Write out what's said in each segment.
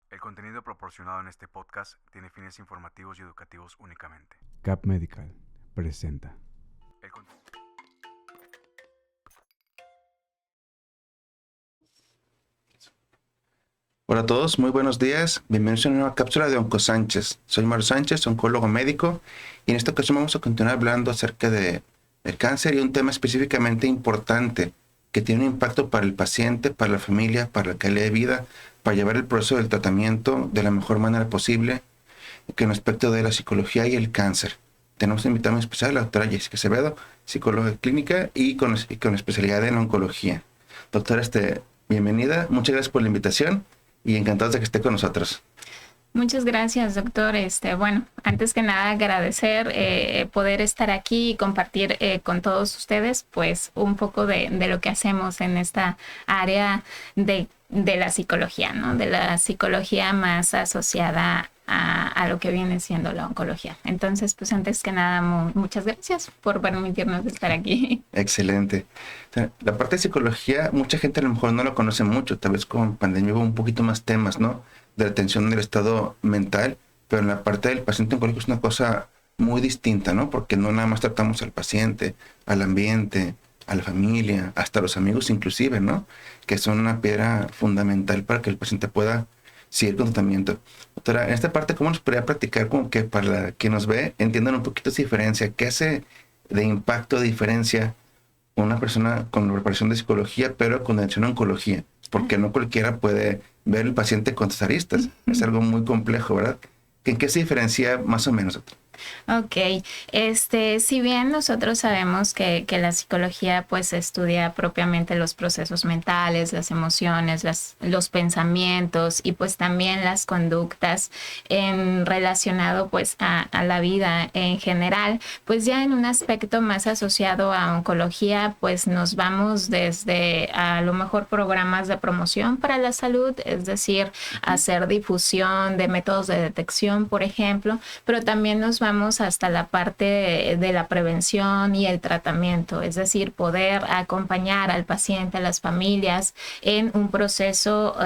El contenido proporcionado en este podcast tiene fines informativos y educativos únicamente. CAP Medical presenta. El con- Hola a todos, muy buenos días. Bienvenidos a una nueva cápsula de OncoSánchez. Soy Mario Sánchez, oncólogo médico, y en esta ocasión vamos a continuar hablando acerca del cáncer y un tema específicamente importante que tiene un impacto para el paciente, para la familia, para la calidad de vida, para llevar el proceso del tratamiento de la mejor manera posible, que en respecto de la psicología y el cáncer. Tenemos un invitado muy especial, la doctora Jessica Acevedo, psicóloga clínica y con especialidad en oncología. Doctora, bienvenida, muchas gracias por la invitación y encantados de que esté con nosotros. Muchas gracias, doctor. Bueno, antes que nada agradecer poder estar aquí y compartir con todos ustedes, pues, un poco de lo que hacemos en esta área de la psicología, ¿no? De la psicología más asociada a lo que viene siendo la oncología. Entonces, pues, antes que nada, muchas gracias por permitirnos estar aquí. Excelente. O sea, la parte de psicología, mucha gente a lo mejor no lo conoce mucho, tal vez con pandemia hubo un poquito más temas, ¿no? De la atención del estado mental, pero en la parte del paciente oncológico es una cosa muy distinta, ¿no? Porque no nada más tratamos al paciente, al ambiente, a la familia, hasta los amigos inclusive, ¿no? Que son una piedra fundamental para que el paciente pueda seguir con tratamiento. Doctora, en esta parte, ¿cómo nos podría practicar como que para quien nos ve entiendan un poquito esa diferencia? ¿Qué hace de impacto, de diferencia una persona con la preparación de psicología, pero con atención a oncología? Porque no cualquiera puede ver el paciente con estas aristas. Es algo muy complejo, ¿verdad? ¿En qué se diferencia más o menos, doctor? Ok, si bien nosotros sabemos que la psicología pues estudia propiamente los procesos mentales, las emociones, los pensamientos y pues también las conductas relacionado pues a la vida en general, pues ya en un aspecto más asociado a oncología pues nos vamos desde a lo mejor programas de promoción para la salud, es decir, hacer difusión de métodos de detección, por ejemplo, pero también nos vamos hasta la parte de la prevención y el tratamiento, es decir, poder acompañar al paciente, a las familias en un proceso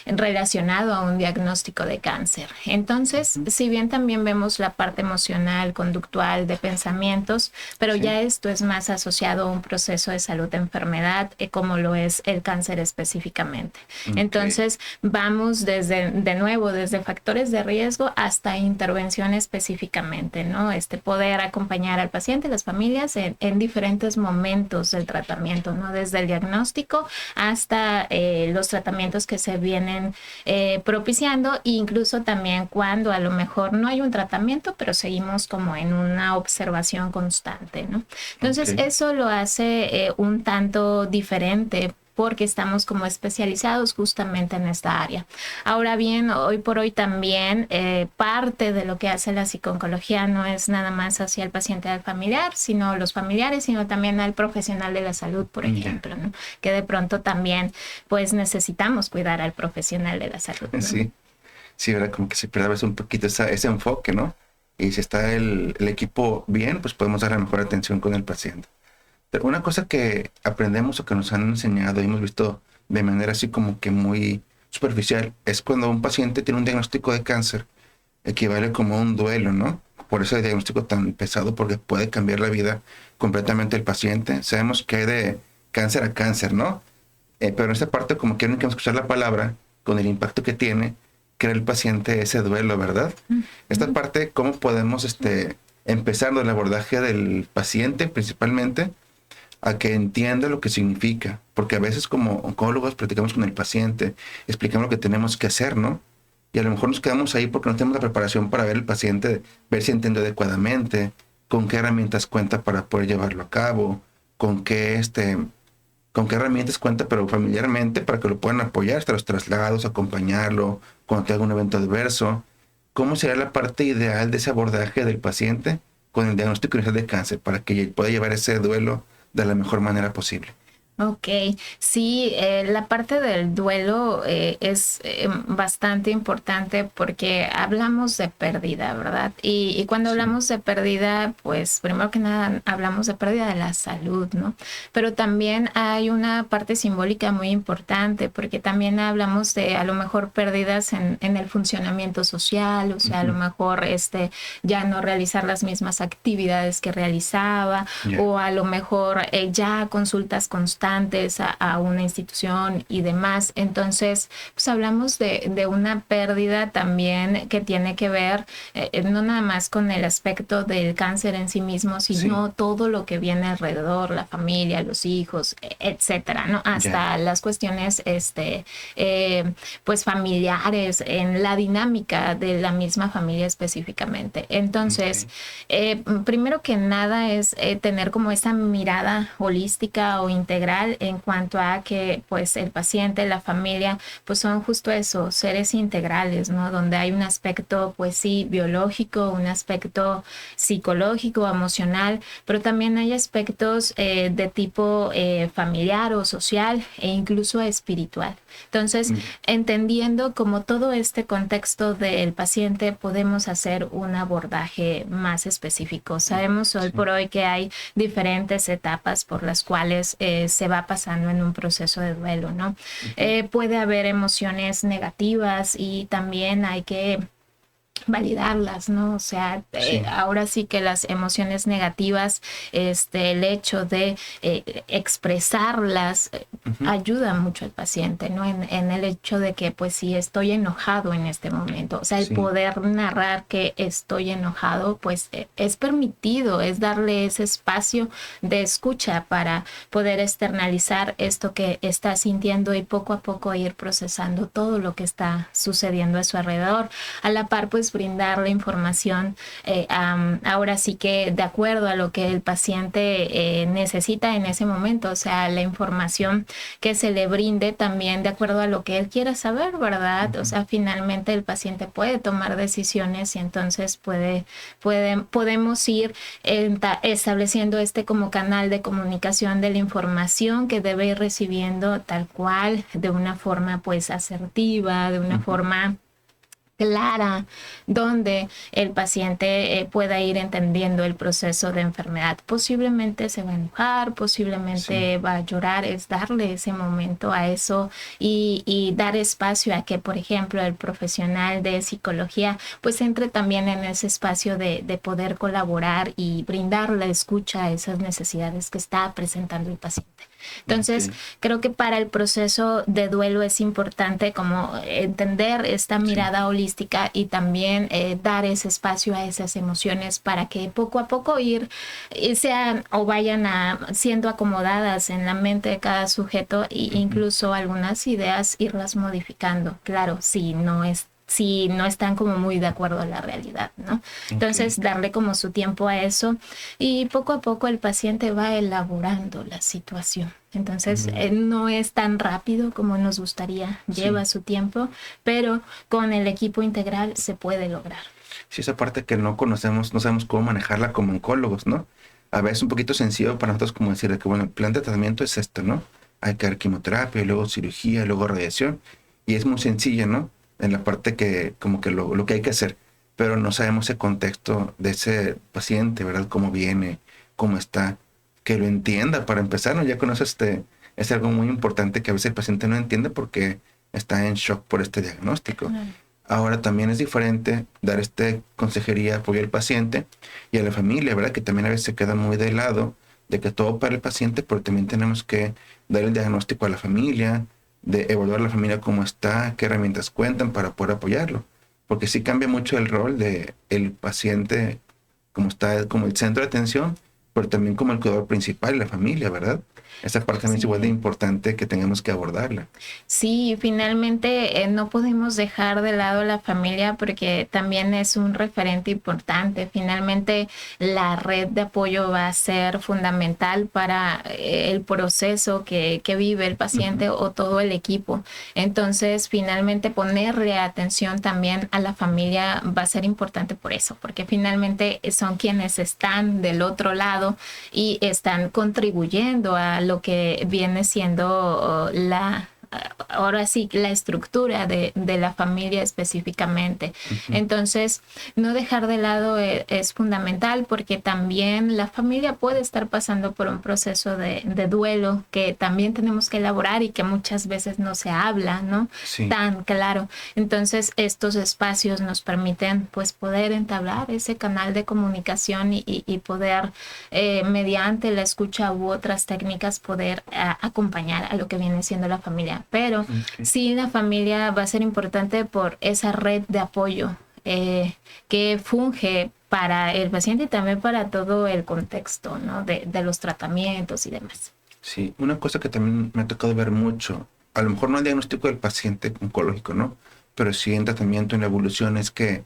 relacionado a un diagnóstico de cáncer. Entonces, si bien también vemos la parte emocional, conductual, de pensamientos, pero ya esto es más asociado a un proceso de salud-enfermedad, como lo es el cáncer específicamente. Entonces, vamos de nuevo, desde factores de riesgo hasta intervención específicamente, ¿no? Poder acompañar al paciente, las familias en diferentes momentos del tratamiento, ¿no? Desde el diagnóstico hasta los tratamientos que se vienen propiciando, e incluso también cuando a lo mejor no hay un tratamiento, pero seguimos como en una observación constante, ¿no? Entonces, eso lo hace un tanto diferente porque estamos como especializados justamente en esta área. Ahora bien, hoy por hoy también parte de lo que hace la psico-oncología no es nada más hacia el paciente al familiar, sino los familiares, sino también al profesional de la salud, por ejemplo, ¿no? Que de pronto también pues necesitamos cuidar al profesional de la salud, ¿no? Sí, ¿verdad? Como que se pierde a veces un poquito ese enfoque, ¿no? Y si está el equipo bien, pues podemos dar la mejor atención con el paciente. Pero una cosa que aprendemos o que nos han enseñado y hemos visto de manera así como que muy superficial es cuando un paciente tiene un diagnóstico de cáncer, equivale como a un duelo, ¿no? Por eso el diagnóstico tan pesado, porque puede cambiar la vida completamente del paciente. Sabemos que hay de cáncer a cáncer, ¿no? Pero en esta parte, como que no queremos escuchar la palabra con el impacto que tiene, crea el paciente ese duelo, ¿verdad? Esta parte, ¿cómo podemos empezar el abordaje del paciente principalmente a que entienda lo que significa? Porque a veces como oncólogos platicamos con el paciente, explicamos lo que tenemos que hacer, ¿no? Y a lo mejor nos quedamos ahí porque no tenemos la preparación para ver el paciente, ver si entiende adecuadamente, con qué herramientas cuenta para poder llevarlo a cabo, con qué herramientas cuenta, pero familiarmente, para que lo puedan apoyar hasta los traslados, acompañarlo, cuando tenga un evento adverso. ¿Cómo sería la parte ideal de ese abordaje del paciente con el diagnóstico inicial de cáncer para que pueda llevar ese duelo de la mejor manera posible? Ok, sí, la parte del duelo es bastante importante porque hablamos de pérdida, ¿verdad? Y cuando Sí. hablamos de pérdida, pues primero que nada hablamos de pérdida de la salud, ¿no? Pero también hay una parte simbólica muy importante porque también hablamos de a lo mejor pérdidas en el funcionamiento social, o sea, a lo mejor ya no realizar las mismas actividades que realizaba, o a lo mejor ya consultas constantes a una institución y demás. Entonces, pues hablamos de una pérdida también que tiene que ver no nada más con el aspecto del cáncer en sí mismo, sino todo lo que viene alrededor, la familia, los hijos, etcétera, ¿no? Hasta las cuestiones pues familiares, en la dinámica de la misma familia específicamente. Entonces, primero que nada es tener como esa mirada holística o integral en cuanto a que pues el paciente, la familia, pues son justo eso, seres integrales, ¿no? Donde hay un aspecto pues sí biológico, un aspecto psicológico, emocional, pero también hay aspectos de tipo familiar o social e incluso espiritual. Entonces, entendiendo como todo este contexto del paciente, podemos hacer un abordaje más específico. Sabemos hoy por hoy que hay diferentes etapas por las cuales se va pasando en un proceso de duelo, ¿no? Puede haber emociones negativas y también hay que validarlas, ¿no? O sea, ahora sí que las emociones negativas, el hecho de expresarlas ayuda mucho al paciente, ¿no? En el hecho de que, pues, si estoy enojado en este momento, o sea, el poder narrar que estoy enojado, pues, es permitido, es darle ese espacio de escucha para poder externalizar esto que está sintiendo y poco a poco ir procesando todo lo que está sucediendo a su alrededor. A la par, pues, brindar la información ahora sí que de acuerdo a lo que el paciente necesita en ese momento, o sea, la información que se le brinde también de acuerdo a lo que él quiera saber, ¿verdad? O sea, finalmente el paciente puede tomar decisiones y entonces podemos ir estableciendo como canal de comunicación de la información que debe ir recibiendo tal cual, de una forma pues asertiva, de una forma clara, donde el paciente pueda ir entendiendo el proceso de enfermedad. Posiblemente se va a enojar, posiblemente va a llorar, es darle ese momento a eso y dar espacio a que, por ejemplo, el profesional de psicología pues entre también en ese espacio de poder colaborar y brindar la escucha a esas necesidades que está presentando el paciente. Entonces, creo que para el proceso de duelo es importante como entender esta mirada holística y también dar ese espacio a esas emociones para que poco a poco sean o vayan siendo acomodadas en la mente de cada sujeto e incluso algunas ideas irlas modificando. Claro, si no están como muy de acuerdo a la realidad, ¿no? Entonces, darle como su tiempo a eso y poco a poco el paciente va elaborando la situación. Entonces, no es tan rápido como nos gustaría, lleva su tiempo, pero con el equipo integral se puede lograr. Sí, esa parte que no conocemos, no sabemos cómo manejarla como oncólogos, ¿no? A veces un poquito sencillo para nosotros como decir que, bueno, el plan de tratamiento es esto, ¿no? Hay que dar quimioterapia, luego cirugía, luego radiación, y es muy sencilla, ¿no? En la parte que como que lo que hay que hacer, pero no sabemos el contexto de ese paciente, ¿verdad? Cómo viene, cómo está, que lo entienda para empezar, ¿no? Ya con eso es algo muy importante que a veces el paciente no entiende porque está en shock por este diagnóstico. Ahora también es diferente dar consejería, apoyo al paciente y a la familia, ¿verdad? Que también a veces se queda muy de lado de que todo para el paciente, pero también tenemos que dar el diagnóstico a la familia, de evaluar la familia cómo está, qué herramientas cuentan para poder apoyarlo. Porque sí cambia mucho el rol de el paciente como está como el centro de atención, pero también como el cuidador principal, la familia, ¿verdad? Esa parte también es igual de importante que tengamos que abordarla. Sí, finalmente no podemos dejar de lado la familia porque también es un referente importante. Finalmente la red de apoyo va a ser fundamental para el proceso que vive el paciente o todo el equipo. Entonces, finalmente ponerle atención también a la familia va a ser importante por eso, porque finalmente son quienes están del otro lado lado y están contribuyendo a lo que viene siendo ahora sí, la estructura de la familia específicamente. Entonces, no dejar de lado es fundamental, porque también la familia puede estar pasando por un proceso de duelo que también tenemos que elaborar y que muchas veces no se habla, ¿no? Sí. Tan claro. Entonces, estos espacios nos permiten pues poder entablar ese canal de comunicación y poder, mediante la escucha u otras técnicas, poder acompañar a lo que viene siendo la familia. Pero sí, la familia va a ser importante por esa red de apoyo que funge para el paciente y también para todo el contexto, ¿no? de los tratamientos y demás. Sí, una cosa que también me ha tocado ver mucho, a lo mejor no el diagnóstico del paciente oncológico, ¿no? Pero sí en tratamiento, en la evolución, es que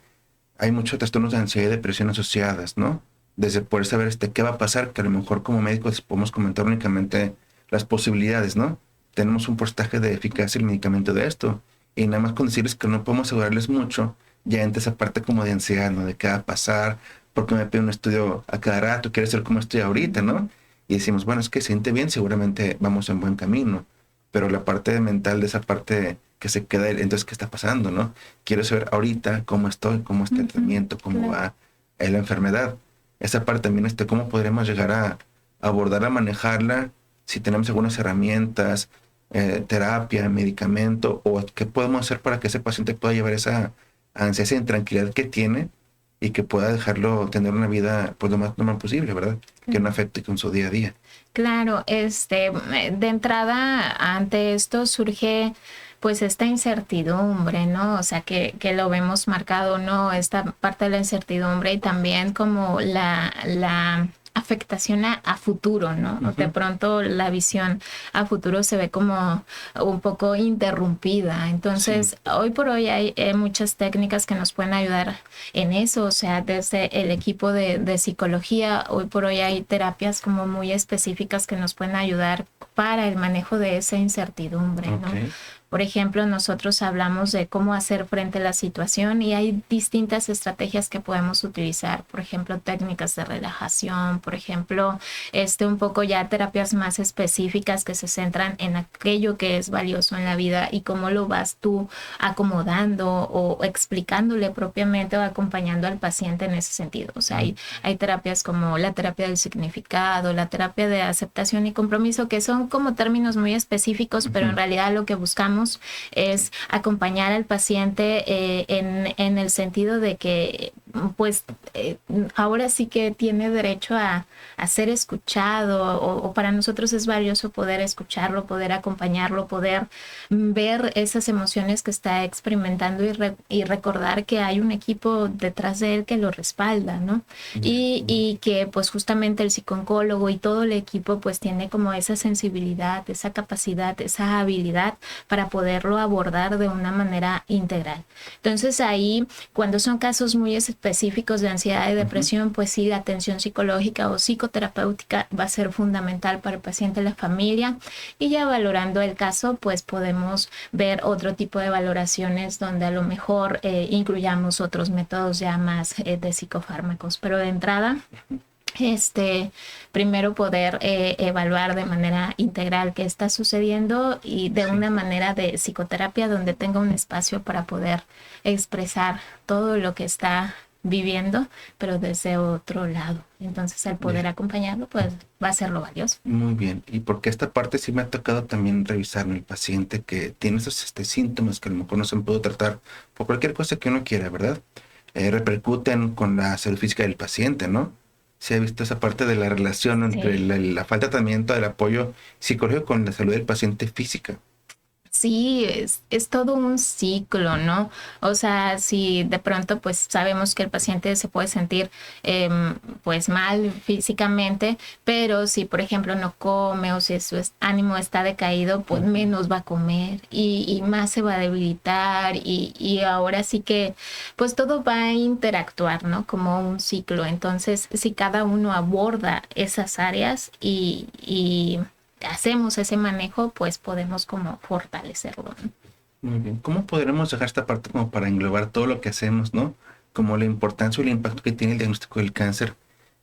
hay muchos trastornos de ansiedad y depresión asociadas, ¿no? Desde poder saber qué va a pasar, que a lo mejor como médicos podemos comentar únicamente las posibilidades, ¿no? Tenemos un porcentaje de eficacia del medicamento de esto, y nada más con decirles que no podemos asegurarles mucho, ya entra esa parte como de ansiedad, ¿no? De qué va a pasar, porque me pide un estudio a cada rato, quiere ser como estoy ahorita, ¿no? Y decimos, bueno, es que se siente bien, seguramente vamos en buen camino, pero la parte mental de esa parte que se queda, entonces, ¿qué está pasando, no? Quiero saber ahorita cómo estoy, cómo está el tratamiento, cómo va la enfermedad. Esa parte también, cómo podremos llegar a abordarla, manejarla, si tenemos algunas herramientas, terapia, medicamento, o qué podemos hacer para que ese paciente pueda llevar esa ansia, esa intranquilidad que tiene y que pueda dejarlo tener una vida pues lo más normal posible, ¿verdad? Que no afecte con su día a día. Claro, de entrada ante esto surge pues esta incertidumbre, ¿no? O sea, que lo vemos marcado, ¿no? Esta parte de la incertidumbre y también como la afectación a futuro, ¿no? De pronto la visión a futuro se ve como un poco interrumpida. Entonces, hoy por hoy hay muchas técnicas que nos pueden ayudar en eso. O sea, desde el equipo de psicología, hoy por hoy hay terapias como muy específicas que nos pueden ayudar para el manejo de esa incertidumbre, ¿no? Por ejemplo, nosotros hablamos de cómo hacer frente a la situación y hay distintas estrategias que podemos utilizar. Por ejemplo, técnicas de relajación, por ejemplo, un poco ya terapias más específicas que se centran en aquello que es valioso en la vida y cómo lo vas tú acomodando o explicándole propiamente o acompañando al paciente en ese sentido. O sea, hay terapias como la terapia del significado, la terapia de aceptación y compromiso, que son como términos muy específicos, pero en realidad lo que buscamos es acompañar al paciente en el sentido de que pues ahora sí que tiene derecho a ser escuchado o para nosotros es valioso poder escucharlo, poder acompañarlo, poder ver esas emociones que está experimentando y recordar que hay un equipo detrás de él que lo respalda, ¿no? Y que pues justamente el psicooncólogo y todo el equipo pues tiene como esa sensibilidad, esa capacidad, esa habilidad para poderlo abordar de una manera integral. Entonces ahí, cuando son casos muy específicos de ansiedad y depresión, pues sí, la atención psicológica o psicoterapéutica va a ser fundamental para el paciente y la familia. Y ya valorando el caso, pues podemos ver otro tipo de valoraciones donde a lo mejor incluyamos otros métodos ya más de psicofármacos. Pero de entrada, primero poder evaluar de manera integral qué está sucediendo y de una manera de psicoterapia donde tenga un espacio para poder expresar todo lo que está viviendo, pero desde otro lado. Entonces, el poder acompañarlo, pues, va a ser lo valioso. Muy bien. Y porque esta parte sí me ha tocado también revisar en el paciente que tiene esos síntomas que a lo mejor no se puede tratar por cualquier cosa que uno quiera, ¿verdad? Repercuten con la salud física del paciente, ¿no? Se ha visto esa parte de la relación entre la falta de tratamiento, del apoyo psicológico con la salud del paciente física. Sí, es todo un ciclo, ¿no? O sea, si de pronto pues sabemos que el paciente se puede sentir pues mal físicamente, pero si por ejemplo no come o si su ánimo está decaído, pues menos va a comer y más se va a debilitar y ahora sí que pues todo va a interactuar, ¿no? Como un ciclo. Entonces, si cada uno aborda esas áreas y hacemos ese manejo, pues podemos como fortalecerlo, ¿no? Muy bien. ¿Cómo podremos dejar esta parte como para englobar todo lo que hacemos, ¿no? Como la importancia o el impacto que tiene el diagnóstico del cáncer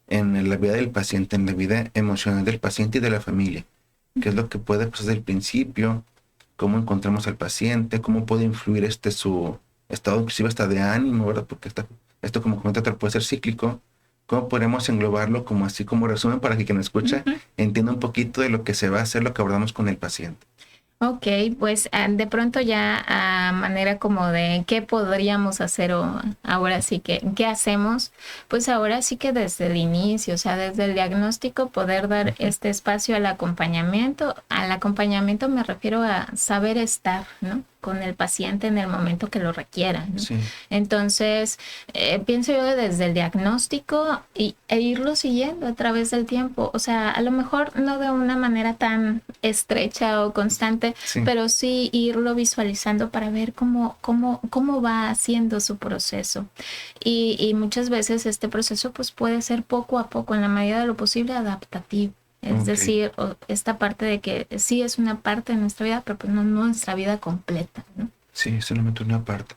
en la vida del paciente, en la vida emocional del paciente y de la familia. ¿Qué es lo que puede pasar desde el principio? ¿Cómo encontramos al paciente? ¿Cómo puede influir su estado, inclusive hasta de ánimo, ¿verdad? Porque esto, como comenta, puede ser cíclico. ¿Cómo podemos englobarlo como así como resumen para que quien escucha Ujú. entienda un poquito de lo que se va a hacer, lo que abordamos con el paciente? Ok, pues de pronto ya a manera como de qué podríamos hacer o ahora sí que, ¿qué hacemos? Pues ahora sí que desde el inicio, o sea, desde el diagnóstico poder dar Ujú. este espacio al acompañamiento. Al acompañamiento me refiero a saber estar, ¿no? Con el paciente en el momento que lo requiera, ¿no? Sí, Entonces, pienso yo desde el diagnóstico e irlo siguiendo a través del tiempo. O sea, a lo mejor no de una manera tan estrecha o constante, sí, pero sí irlo visualizando para ver cómo va haciendo su proceso. Y muchas veces este proceso pues puede ser poco a poco, en la medida de lo posible, adaptativo. Es ok. decir, esta parte de que sí es una parte de nuestra vida, pero pues no nuestra vida completa, ¿no? Sí, solamente una parte.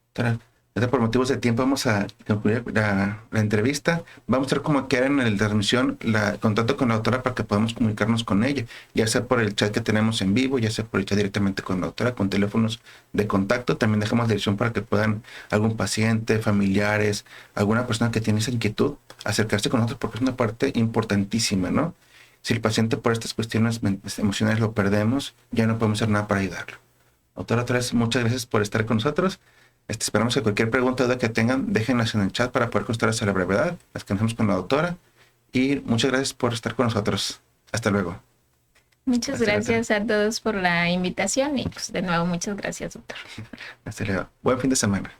Doctora, ahorita por motivos de tiempo vamos a concluir la entrevista. Vamos a ver cómo queda en la transmisión el contacto con la doctora para que podamos comunicarnos con ella, ya sea por el chat que tenemos en vivo, ya sea por el chat directamente con la doctora, con teléfonos de contacto. También dejamos dirección para que puedan algún paciente, familiares, alguna persona que tiene esa inquietud, acercarse con nosotros porque es una parte importantísima, ¿no? Si el paciente por estas cuestiones emocionales lo perdemos, ya no podemos hacer nada para ayudarlo. Doctora, otra vez, muchas gracias por estar con nosotros. Esperamos que cualquier pregunta o duda que tengan, déjenlas en el chat para poder contestarlas a la brevedad, las que hacemos con la doctora. Y muchas gracias por estar con nosotros. Hasta luego. Muchas Hasta luego. gracias a todos por la invitación y pues de nuevo muchas gracias, doctor. Hasta luego. Buen fin de semana.